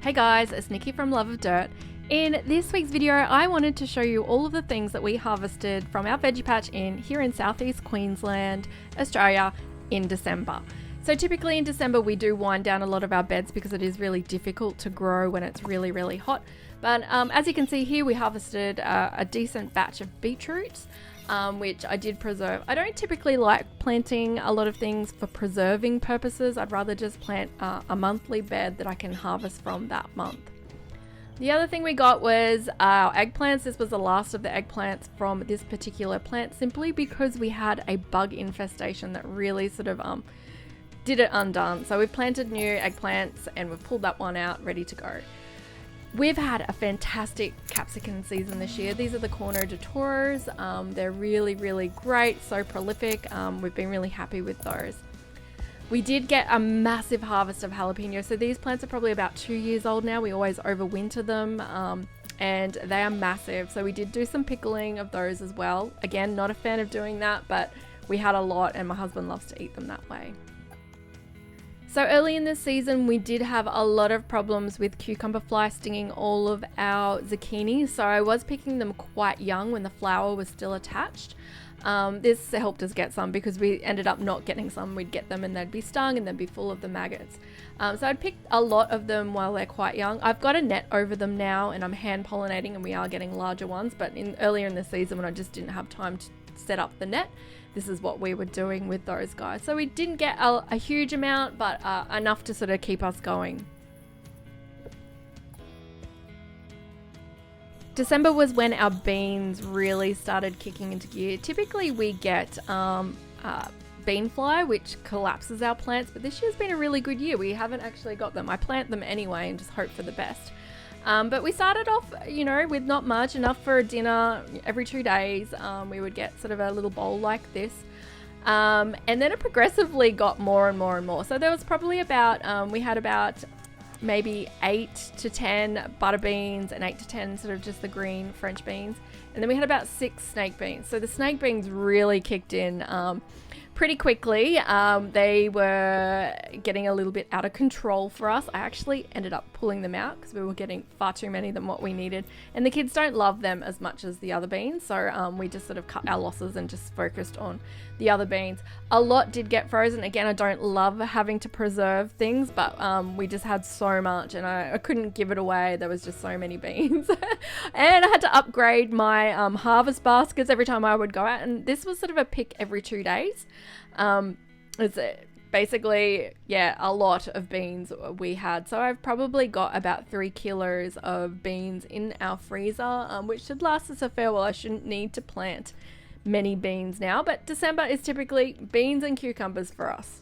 Hey guys, it's Nikki from Love of Dirt. In this week's video, I wanted to show you all of the things that we harvested from our Veggie Patch Inn here in Southeast Queensland, Australia in December. So typically in December we do wind down a lot of our beds because it is really difficult to grow when it's really hot. But as you can see here, we harvested a decent batch of beetroots, which I did preserve. I don't typically like planting a lot of things for preserving purposes. I'd rather just plant a monthly bed that I can harvest from that month. The other thing we got was our eggplants. This was the last of the eggplants from this particular plant, simply because we had a bug infestation that really sort of did it undone. So we've planted new eggplants and we've pulled that one out, ready to go. We've had a fantastic capsicum season this year. These are the Corno de Toros. They're really great, so prolific. We've been really happy with those. We did get a massive harvest of jalapeno. So these plants are probably about 2 years old now. We always overwinter them and they are massive. So we did do some pickling of those as well. Again, not a fan of doing that, but we had a lot and my husband loves to eat them that way. So early in the season, we did have a lot of problems with cucumber fly stinging all of our zucchini. So I was picking them quite young when the flower was still attached. This helped us get some because we ended up not getting some. We'd get them and they'd be stung and they'd be full of the maggots. So I'd picked a lot of them while they're quite young. I've got a net over them now and I'm hand pollinating and we are getting larger ones. But earlier in the season when I just didn't have time to set up the net, this is what we were doing with those guys. So we didn't get a huge amount, but enough to sort of keep us going. December was when our beans really started kicking into gear. Typically we get bean fly, which collapses our plants, but this year's been a really good year. We haven't actually got them. I plant them anyway and just hope for the best. But we started off, with not much, enough for a dinner every 2 days. We would get sort of a little bowl like this. And then it progressively got more and more. So there was probably about, we had about maybe 8 to 10 butter beans and 8 to 10 sort of just the green French beans. And then we had about 6 snake beans. So the snake beans really kicked in pretty quickly. They were getting a little bit out of control for us. I actually ended up pulling them out because we were getting far too many than what we needed. And the kids don't love them as much as the other beans. So we just sort of cut our losses and just focused on the other beans. A lot did get frozen. Again, I don't love having to preserve things, but we just had so much and I couldn't give it away. There was just so many beans. And I had to upgrade my harvest baskets every time I would go out. And this was sort of a pick every 2 days. It's basically, a lot of beans we had. So I've probably got about 3 kilos of beans in our freezer, which should last us a fair while. I shouldn't need to plant many beans now, but December is typically beans and cucumbers for us.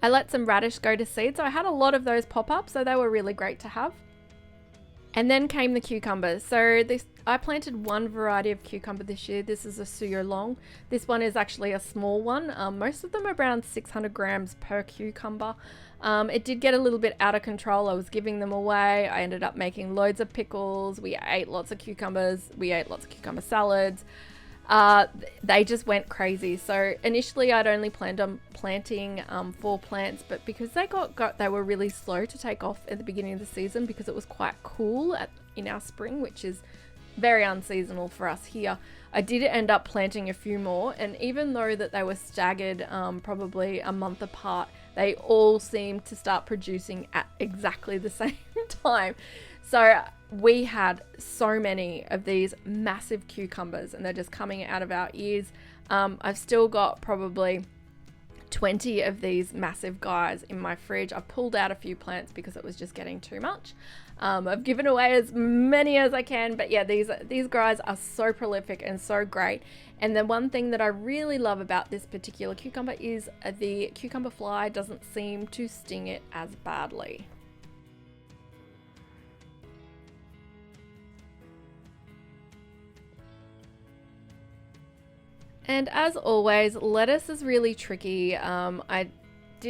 I let some radish go to seed, so I had a lot of those pop up, so they were really great to have. And then came the cucumbers. So I planted one variety of cucumber this year. This is a Suyo Long. This one is actually a small one. Most of them are around 600 grams per cucumber. It did get a little bit out of control. I was giving them away. I ended up making loads of pickles. We ate lots of cucumbers. We ate lots of cucumber salads. They just went crazy. So initially I'd only planned on planting 4 plants, but because they were really slow to take off at the beginning of the season because it was quite cool in our spring, which is very unseasonal for us here. I did end up planting a few more, and even though that they were staggered probably a month apart, they all seemed to start producing at exactly the same time. So we had so many of these massive cucumbers and they're just coming out of our ears. I've still got probably 20 of these massive guys in my fridge. I've pulled out a few plants because it was just getting too much. I've given away as many as I can, but these guys are so prolific and so great. And the one thing that I really love about this particular cucumber is the cucumber fly doesn't seem to sting it as badly. And as always, lettuce is really tricky. I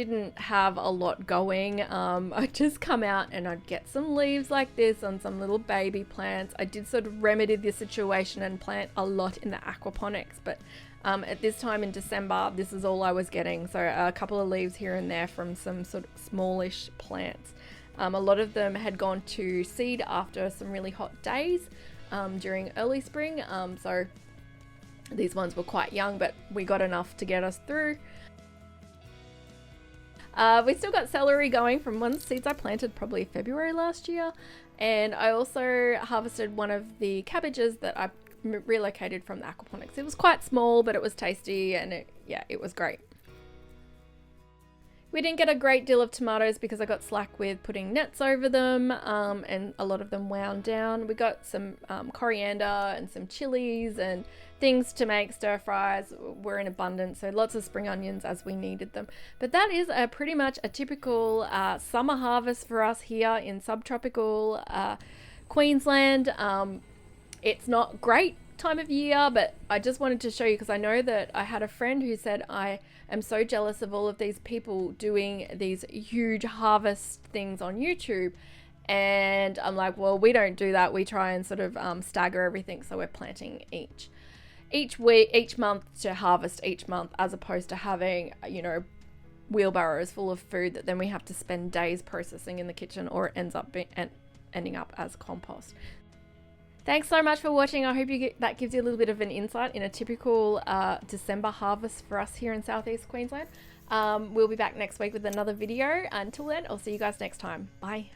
didn't have a lot going. I'd just come out and I'd get some leaves like this on some little baby plants. I did sort of remedy the situation and plant a lot in the aquaponics, but at this time in December, this is all I was getting. So a couple of leaves here and there from some sort of smallish plants. A lot of them had gone to seed after some really hot days during early spring. So these ones were quite young, but we got enough to get us through. We still got celery going from one seeds I planted probably February last year. And I also harvested one of the cabbages that I relocated from the aquaponics. It was quite small, but it was tasty, and it was great. We didn't get a great deal of tomatoes because I got slack with putting nets over them, and a lot of them wound down. We got some coriander and some chilies and things to make stir fries were in abundance, so lots of spring onions as we needed them. But that is pretty much a typical summer harvest for us here in subtropical Queensland. It's not great time of year, but I just wanted to show you because I know that I had a friend who said, I am so jealous of all of these people doing these huge harvest things on YouTube. And I'm like, well, we don't do that. We try and sort of stagger everything, so we're planting each week, each month to harvest each month, as opposed to having, you know, wheelbarrows full of food that then we have to spend days processing in the kitchen, or it ends up ending up as compost. Thanks so much for watching. I hope that gives you a little bit of an insight in a typical December harvest for us here in Southeast Queensland. We'll be back next week with another video. Until then, I'll see you guys next time. Bye.